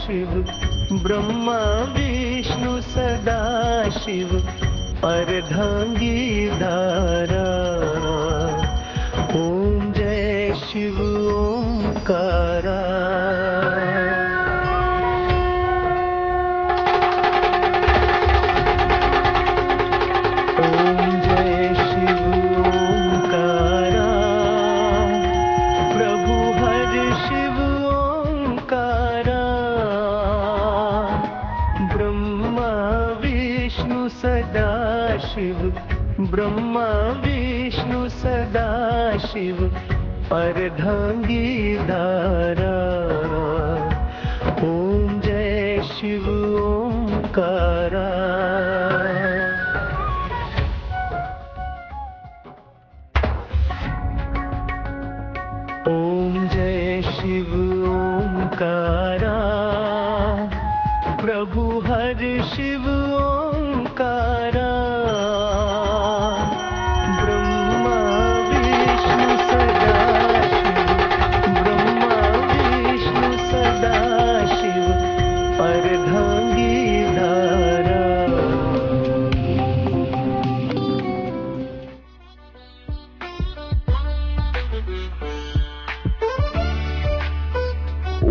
शिव ब्रह्मा विष्णु सदा शिव अर्धांगी धारा। ओम जय शिव ओंकारा। ओम जय शिव ओंकारा। प्रभु हर शिव ओंकारा। ब्रह्मा विष्णु सदा शिव ब्रह्मा विष्णु सदा शिव अर्धांगी धारा। ओम जय शिव ओंकारा। ओम जय शिव ओंकारा। प्रभु हर शिव ओंकारा। ब्रह्मा विष्णु सदा शिव ब्रह्मा विष्णु सदा शिव अर्धांगी धारा।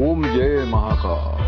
ओम जय महाकाल।